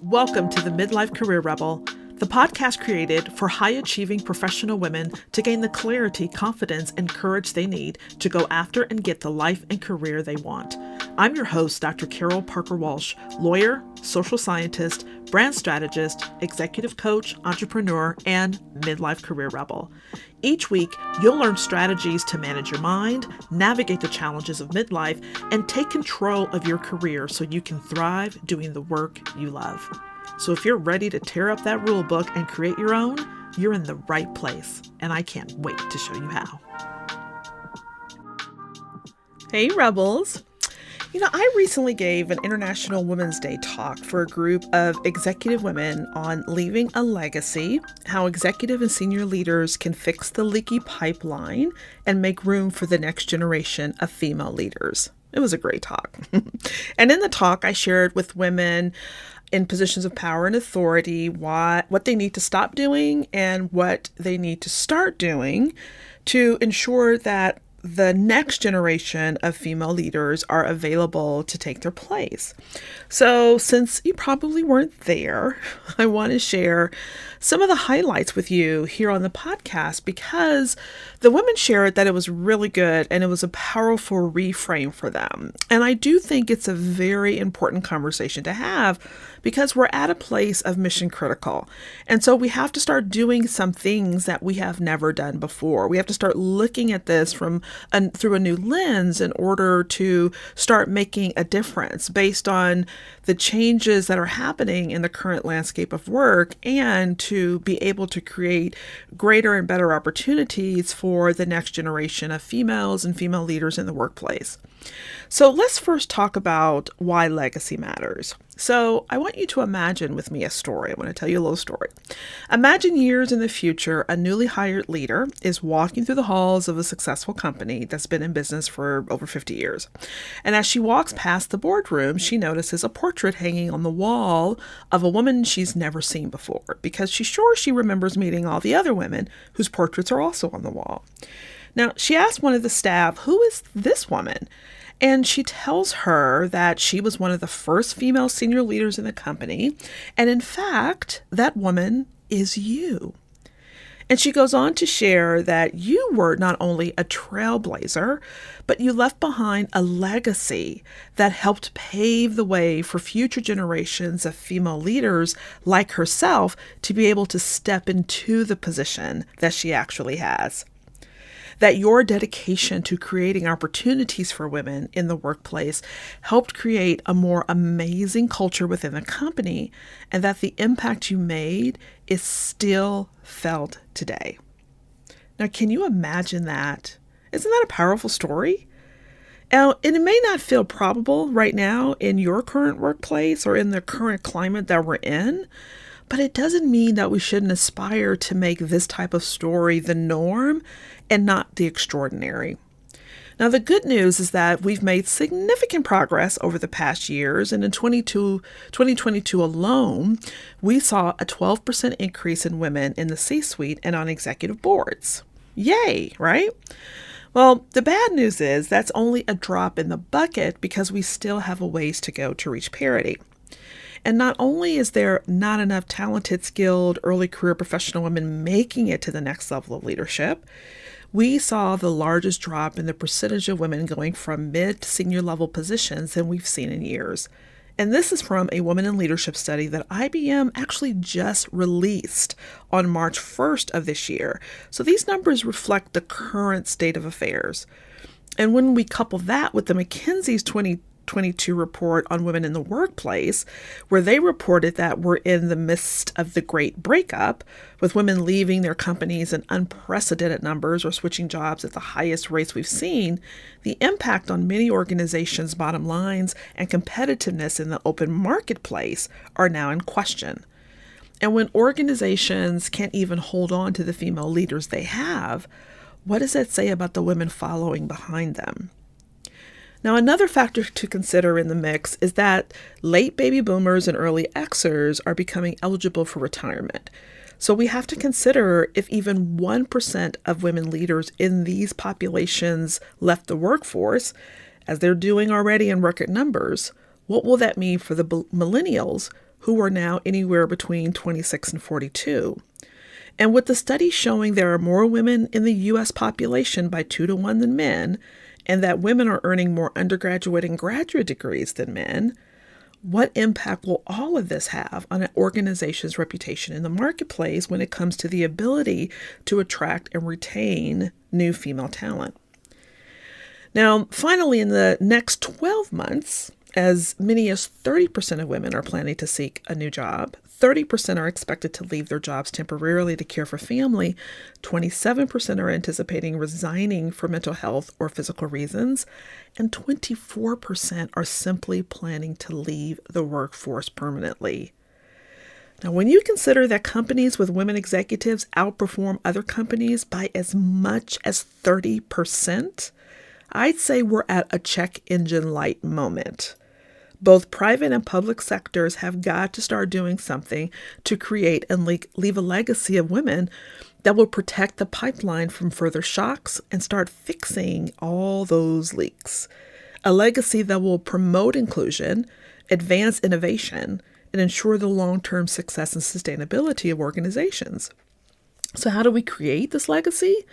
Welcome to the Midlife Career Rebel, the podcast created for high-achieving professional women to gain the clarity, confidence, and courage they need to go after and get the life and career they want. I'm your host, Dr. Carol Parker Walsh, lawyer, social scientist, brand strategist, executive coach, entrepreneur, and midlife career rebel. Each week, you'll learn strategies to manage your mind, navigate the challenges of midlife, and take control of your career so you can thrive doing the work you love. So if you're ready to tear up that rule book and create your own, you're in the right place, and I can't wait to show you how. Hey, Rebels. I recently gave an International Women's Day talk for a group of executive women on leaving a legacy, how executive and senior leaders can fix the leaky pipeline and make room for the next generation of female leaders. It was a great talk. And in the talk, I shared with women in positions of power and authority what they need to stop doing and what they need to start doing to ensure that the next generation of female leaders are available to take their place. So since you probably weren't there, I want to share some of the highlights with you here on the podcast because the women shared that it was really good and it was a powerful reframe for them. And I do think it's a very important conversation to have because we're at a place of mission critical. And so we have to start doing some things that we have never done before. We have to start looking at this through a new lens in order to start making a difference based on the changes that are happening in the current landscape of work and to be able to create greater and better opportunities for the next generation of females and female leaders in the workplace. So let's first talk about why legacy matters. So I want you to imagine with me a story. I want to tell you a little story. Imagine years in the future, a newly hired leader is walking through the halls of a successful company that's been in business for over 50 years. And as she walks past the boardroom, she notices a portrait hanging on the wall of a woman she's never seen before because she's sure she remembers meeting all the other women whose portraits are also on the wall. Now, she asked one of the staff, "Who is this woman?" And she tells her that she was one of the first female senior leaders in the company. And in fact, that woman is you. And she goes on to share that you were not only a trailblazer, but you left behind a legacy that helped pave the way for future generations of female leaders like herself to be able to step into the position that she actually has. That your dedication to creating opportunities for women in the workplace helped create a more amazing culture within the company, and that the impact you made is still felt today. Now, can you imagine that? Isn't that a powerful story? Now, and it may not feel probable right now in your current workplace or in the current climate that we're in, but it doesn't mean that we shouldn't aspire to make this type of story the norm and not the extraordinary. Now, the good news is that we've made significant progress over the past years, and in 2022 alone, we saw a 12% increase in women in the C-suite and on executive boards. Yay, right? Well, the bad news is that's only a drop in the bucket because we still have a ways to go to reach parity. And not only is there not enough talented, skilled, early career professional women making it to the next level of leadership, we saw the largest drop in the percentage of women going from mid to senior level positions than we've seen in years. And this is from a Women in Leadership study that IBM actually just released on March 1st of this year. So these numbers reflect the current state of affairs. And when we couple that with the McKinsey's 2022 report on women in the workplace, where they reported that we're in the midst of the great breakup, with women leaving their companies in unprecedented numbers or switching jobs at the highest rates we've seen, the impact on many organizations' bottom lines and competitiveness in the open marketplace are now in question. And when organizations can't even hold on to the female leaders they have, what does that say about the women following behind them? Now, another factor to consider in the mix is that late baby boomers and early Xers are becoming eligible for retirement. So we have to consider if even 1% of women leaders in these populations left the workforce, as they're doing already in record numbers, what will that mean for the millennials who are now anywhere between 26 and 42. And with the study showing there are more women in the U.S. population by 2 to 1 than men, and that women are earning more undergraduate and graduate degrees than men, what impact will all of this have on an organization's reputation in the marketplace when it comes to the ability to attract and retain new female talent? Now, finally, in the next 12 months, as many as 30% of women are planning to seek a new job, 30% are expected to leave their jobs temporarily to care for family, 27% are anticipating resigning for mental health or physical reasons, and 24% are simply planning to leave the workforce permanently. Now, when you consider that companies with women executives outperform other companies by as much as 30%, I'd say we're at a check engine light moment. Both private and public sectors have got to start doing something to create and leave a legacy of women that will protect the pipeline from further shocks and start fixing all those leaks. A legacy that will promote inclusion, advance innovation, and ensure the long-term success and sustainability of organizations. So how do we create this legacy?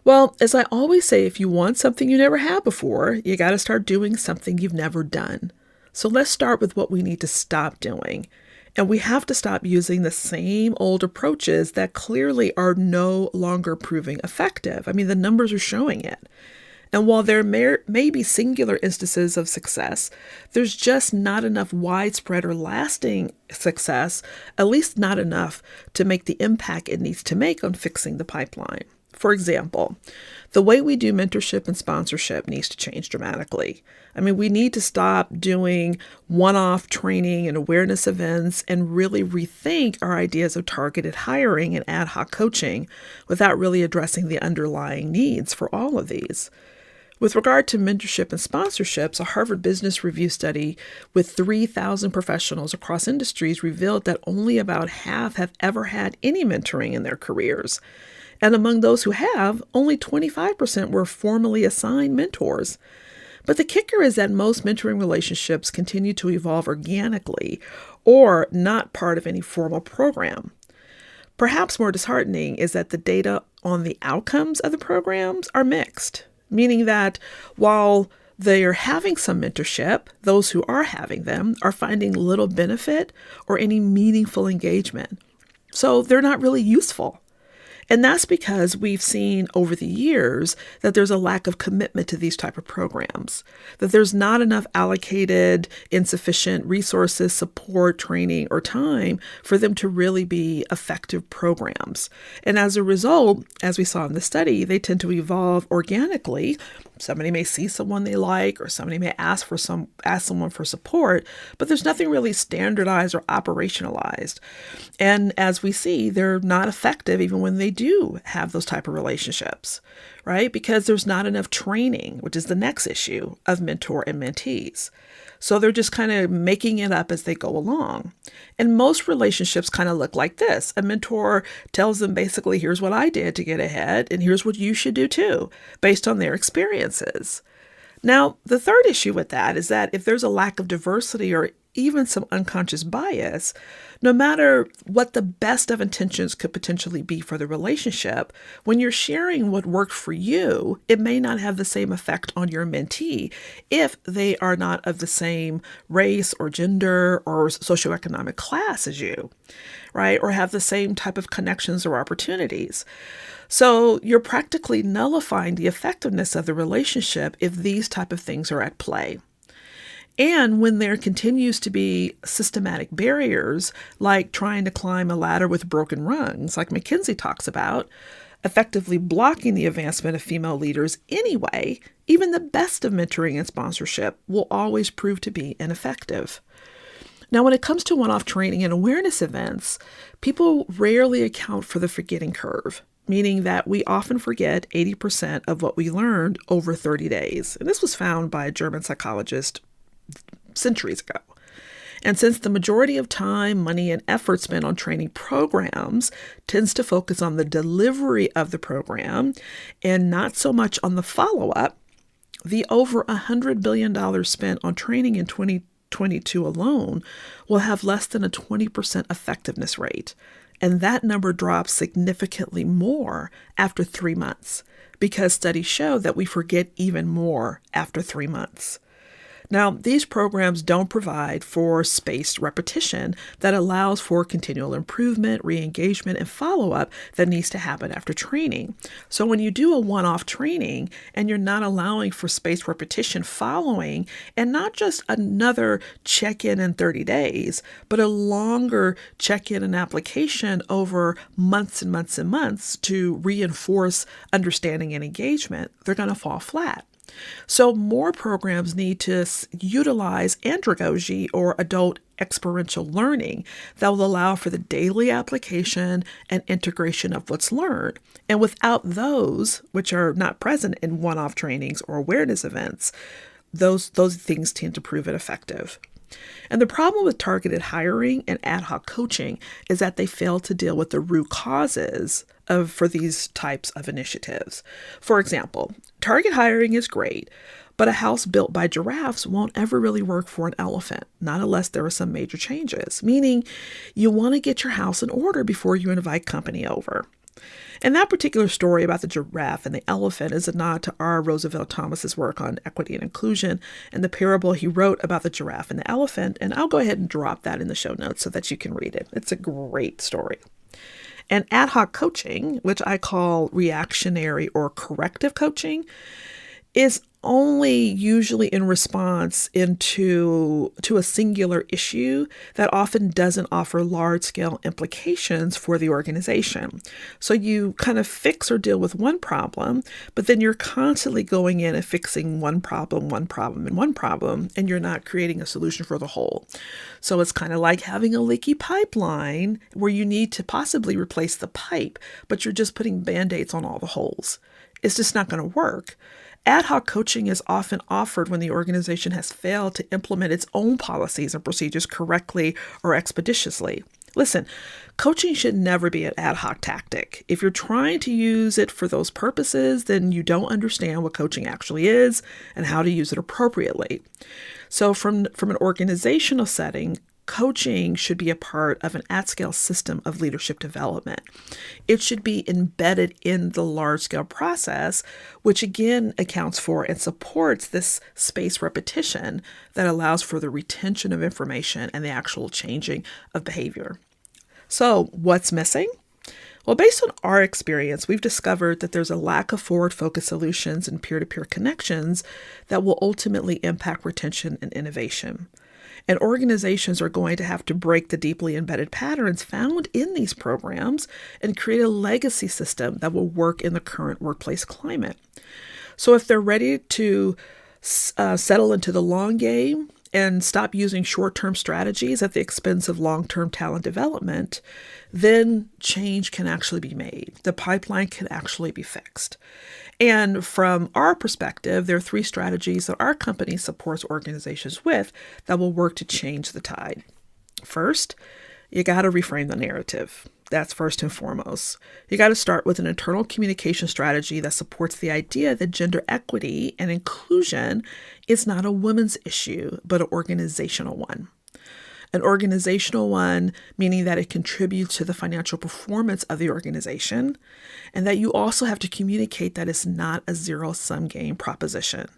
Well, as I always say, if you want something you never had before, you got to start doing something you've never done. So let's start with what we need to stop doing. And we have to stop using the same old approaches that clearly are no longer proving effective. I mean, the numbers are showing it. And while there may be singular instances of success, there's just not enough widespread or lasting success, at least not enough to make the impact it needs to make on fixing the pipeline. For example, the way we do mentorship and sponsorship needs to change dramatically. I mean, we need to stop doing one-off training and awareness events and really rethink our ideas of targeted hiring and ad hoc coaching without really addressing the underlying needs for all of these. With regard to mentorship and sponsorships, a Harvard Business Review study with 3,000 professionals across industries revealed that only about half have ever had any mentoring in their careers. And among those who have, only 25% were formally assigned mentors. But the kicker is that most mentoring relationships continue to evolve organically or not part of any formal program. Perhaps more disheartening is that the data on the outcomes of the programs are mixed, meaning that while they are having some mentorship, those who are having them are finding little benefit or any meaningful engagement. So they're not really useful. And that's because we've seen over the years that there's a lack of commitment to these type of programs, that there's not enough allocated, insufficient resources, support, training, or time for them to really be effective programs. And as a result, as we saw in the study, they tend to evolve organically. Somebody may see someone they like, or somebody may ask someone for support, but there's nothing really standardized or operationalized. And as we see, they're not effective even when they do have those type of relationships, right? Because there's not enough training, which is the next issue of mentor and mentees. So they're just kind of making it up as they go along. And most relationships kind of look like this. A mentor tells them basically, here's what I did to get ahead, and here's what you should do too, based on their experiences. Now, the third issue with that is that if there's a lack of diversity or even some unconscious bias, no matter what the best of intentions could potentially be for the relationship, when you're sharing what worked for you, it may not have the same effect on your mentee if they are not of the same race or gender or socioeconomic class as you, right? Or have the same type of connections or opportunities. So you're practically nullifying the effectiveness of the relationship if these type of things are at play. And when there continues to be systematic barriers, like trying to climb a ladder with broken rungs, like McKinsey talks about, effectively blocking the advancement of female leaders anyway, even the best of mentoring and sponsorship will always prove to be ineffective. Now, when it comes to one-off training and awareness events, people rarely account for the forgetting curve, meaning that we often forget 80% of what we learned over 30 days. And this was found by a German psychologist centuries ago. And since the majority of time, money, and effort spent on training programs tends to focus on the delivery of the program and not so much on the follow-up, the over $100 billion spent on training in 2022 alone will have less than a 20% effectiveness rate. And that number drops significantly more after 3 months because studies show that we forget even more after 3 months. Now, these programs don't provide for spaced repetition that allows for continual improvement, re-engagement, and follow-up that needs to happen after training. So when you do a one-off training and you're not allowing for spaced repetition following, and not just another check-in in 30 days, but a longer check-in and application over months and months and months to reinforce understanding and engagement, they're going to fall flat. So more programs need to utilize andragogy or adult experiential learning that will allow for the daily application and integration of what's learned. And without those, which are not present in one-off trainings or awareness events, those things tend to prove ineffective. And the problem with targeted hiring and ad hoc coaching is that they fail to deal with the root causes for these types of initiatives. For example, target hiring is great, but a house built by giraffes won't ever really work for an elephant, not unless there are some major changes, meaning you want to get your house in order before you invite company over. And that particular story about the giraffe and the elephant is a nod to R. Roosevelt Thomas's work on equity and inclusion and the parable he wrote about the giraffe and the elephant. And I'll go ahead and drop that in the show notes so that you can read it. It's a great story. And ad hoc coaching, which I call reactionary or corrective coaching, is only usually in response to a singular issue that often doesn't offer large-scale implications for the organization. So you kind of fix or deal with one problem, but then you're constantly going in and fixing one problem, and you're not creating a solution for the whole. So it's kind of like having a leaky pipeline where you need to possibly replace the pipe, but you're just putting Band-Aids on all the holes. It's just not going to work. Ad hoc coaching is often offered when the organization has failed to implement its own policies and procedures correctly or expeditiously. Listen, coaching should never be an ad hoc tactic. If you're trying to use it for those purposes, then you don't understand what coaching actually is and how to use it appropriately. So from an organizational setting, coaching should be a part of an at-scale system of leadership development. It should be embedded in the large-scale process, which again accounts for and supports this spaced repetition that allows for the retention of information and the actual changing of behavior. So what's missing? Well, based on our experience, we've discovered that there's a lack of forward-focused solutions and peer-to-peer connections that will ultimately impact retention and innovation. And organizations are going to have to break the deeply embedded patterns found in these programs and create a legacy system that will work in the current workplace climate. So if they're ready to settle into the long game and stop using short-term strategies at the expense of long-term talent development, then change can actually be made. The pipeline can actually be fixed. And from our perspective, there are 3 strategies that our company supports organizations with that will work to change the tide. First, you got to reframe the narrative. That's first and foremost. You got to start with an internal communication strategy that supports the idea that gender equity and inclusion is not a women's issue, but an organizational one. An organizational one, meaning that it contributes to the financial performance of the organization, and that you also have to communicate that it's not a zero-sum game proposition.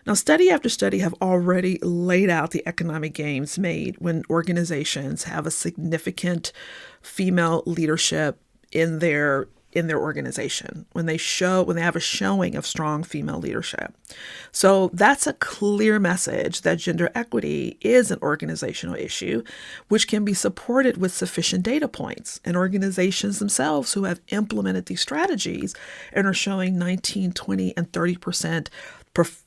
Now, study after study have already laid out the economic gains made when organizations have a significant female leadership in their organization, when they have a showing of strong female leadership. So that's a clear message that gender equity is an organizational issue, which can be supported with sufficient data points. And organizations themselves who have implemented these strategies and are showing 19, 20, and 30%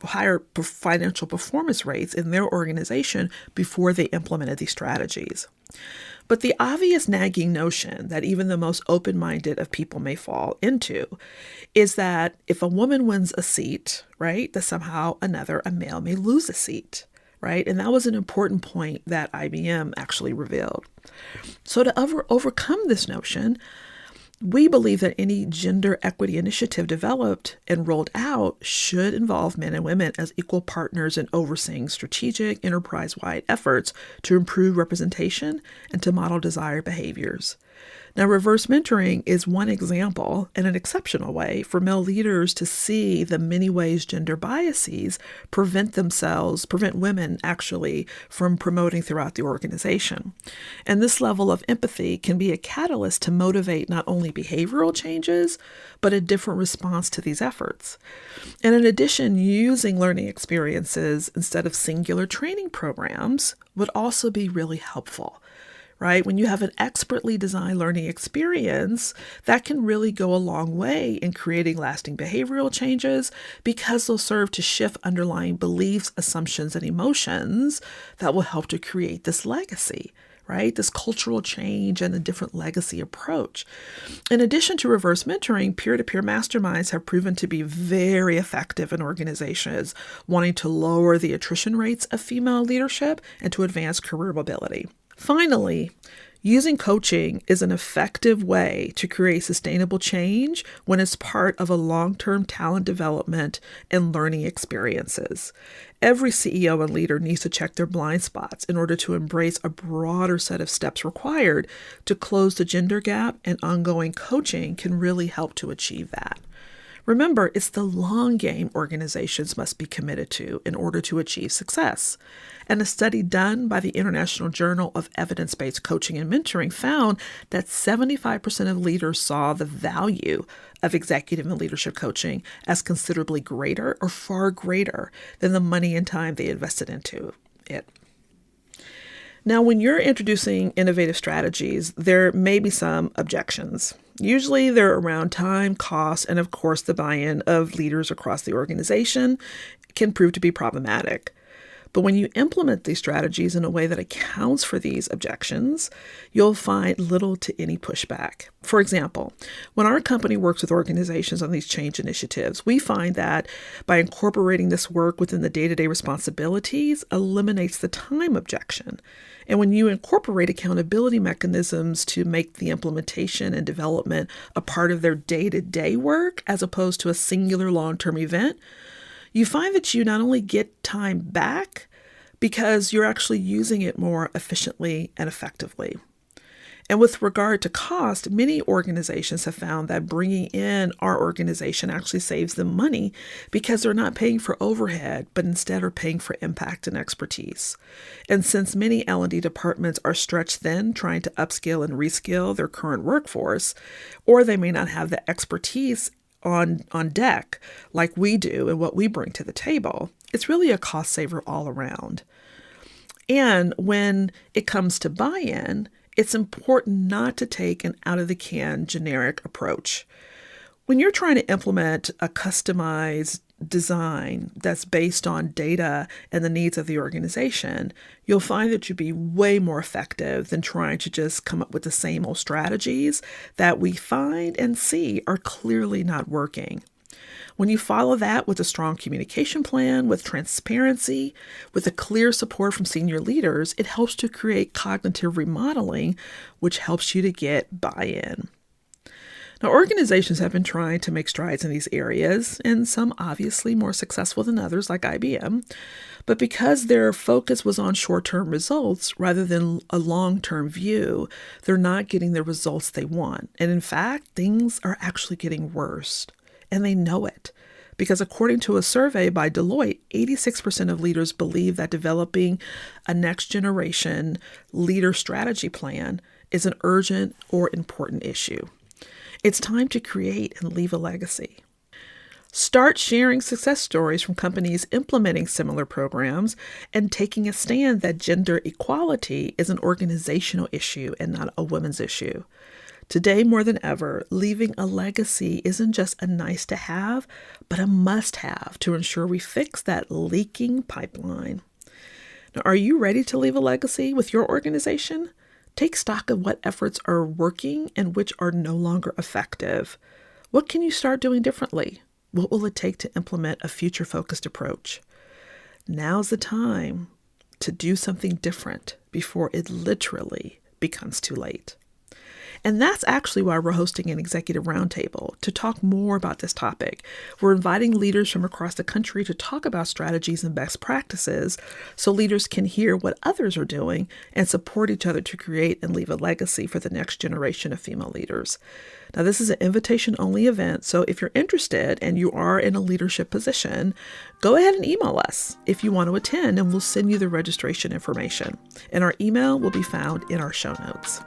higher financial performance rates in their organization before they implemented these strategies. But the obvious nagging notion that even the most open-minded of people may fall into is that if a woman wins a seat, right, that somehow a male may lose a seat, right? And that was an important point that IBM actually revealed. So to overcome this notion, We believe that any gender equity initiative developed and rolled out should involve men and women as equal partners in overseeing strategic, enterprise-wide efforts to improve representation and to model desired behaviors. Now, reverse mentoring is one example and an exceptional way for male leaders to see the many ways gender biases prevent women actually from promoting throughout the organization. And this level of empathy can be a catalyst to motivate not only behavioral changes, but a different response to these efforts. And in addition, using learning experiences instead of singular training programs would also be really helpful. Right? When you have an expertly designed learning experience, that can really go a long way in creating lasting behavioral changes because they'll serve to shift underlying beliefs, assumptions, and emotions that will help to create this legacy, right? This cultural change and a different legacy approach. In addition to reverse mentoring, peer-to-peer masterminds have proven to be very effective in organizations wanting to lower the attrition rates of female leadership and to advance career mobility. Finally, using coaching is an effective way to create sustainable change when it's part of a long-term talent development and learning experiences. Every CEO and leader needs to check their blind spots in order to embrace a broader set of steps required to close the gender gap, and ongoing coaching can really help to achieve that. Remember, it's the long game organizations must be committed to in order to achieve success. And a study done by the International Journal of Evidence-Based Coaching and Mentoring found that 75% of leaders saw the value of executive and leadership coaching as considerably greater or far greater than the money and time they invested into it. Now, when you're introducing innovative strategies, there may be some objections. Usually they're around time, cost, and of course the buy-in of leaders across the organization can prove to be problematic. But when you implement these strategies in a way that accounts for these objections, you'll find little to any pushback. For example, when our company works with organizations on these change initiatives, we find that by incorporating this work within the day-to-day responsibilities eliminates the time objection. And when you incorporate accountability mechanisms to make the implementation and development a part of their day-to-day work as opposed to a singular long-term event, you find that you not only get time back because you're actually using it more efficiently and effectively. And with regard to cost, many organizations have found that bringing in our organization actually saves them money because they're not paying for overhead, but instead are paying for impact and expertise. And since many L&D departments are stretched thin trying to upskill and reskill their current workforce, or they may not have the expertise on deck like we do and what we bring to the table, it's really a cost saver all around. And when it comes to buy-in, it's important not to take an out-of-the-can generic approach. When you're trying to implement a customized design that's based on data and the needs of the organization, you'll find that you'll be way more effective than trying to just come up with the same old strategies that we find and see are clearly not working. When you follow that with a strong communication plan, with transparency, with a clear support from senior leaders, it helps to create cognitive remodeling, which helps you to get buy-in. Now, organizations have been trying to make strides in these areas, and some obviously more successful than others, like IBM. But because their focus was on short-term results rather than a long-term view, they're not getting the results they want. And in fact, things are actually getting worse. And they know it. Because according to a survey by Deloitte, 86% of leaders believe that developing a next generation leader strategy plan is an urgent or important issue. It's time to create and leave a legacy. Start sharing success stories from companies implementing similar programs and taking a stand that gender equality is an organizational issue and not a women's issue. Today, more than ever, leaving a legacy isn't just a nice to have, but a must have to ensure we fix that leaking pipeline. Now, are you ready to leave a legacy with your organization? Take stock of what efforts are working and which are no longer effective. What can you start doing differently? What will it take to implement a future-focused approach? Now's the time to do something different before it literally becomes too late. And that's actually why we're hosting an executive roundtable to talk more about this topic. We're inviting leaders from across the country to talk about strategies and best practices so leaders can hear what others are doing and support each other to create and leave a legacy for the next generation of female leaders. Now, this is an invitation-only event, so if you're interested and you are in a leadership position, go ahead and email us if you want to attend, and we'll send you the registration information. And our email will be found in our show notes.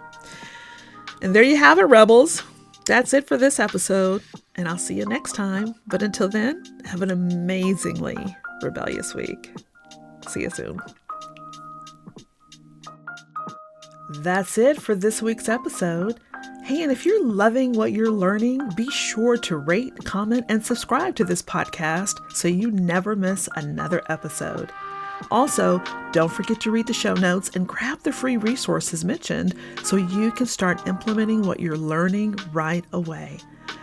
And there you have it, Rebels. That's it for this episode, and I'll see you next time. But until then, have an amazingly rebellious week. See you soon. That's it for this week's episode. Hey, and if you're loving what you're learning, be sure to rate, comment, and subscribe to this podcast so you never miss another episode. Also, don't forget to read the show notes and grab the free resources mentioned so you can start implementing what you're learning right away.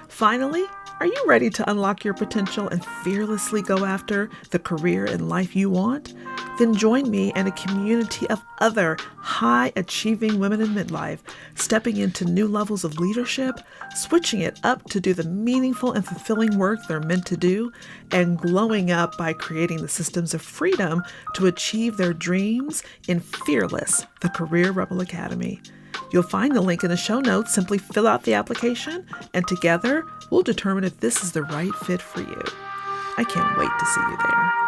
Finally, are you ready to unlock your potential and fearlessly go after the career and life you want? Then join me and a community of other high-achieving women in midlife, stepping into new levels of leadership, switching it up to do the meaningful and fulfilling work they're meant to do, and glowing up by creating the systems of freedom to achieve their dreams in Fearless, the Career Rebel Academy. You'll find the link in the show notes. Simply fill out the application, and together we'll determine if this is the right fit for you. I can't wait to see you there.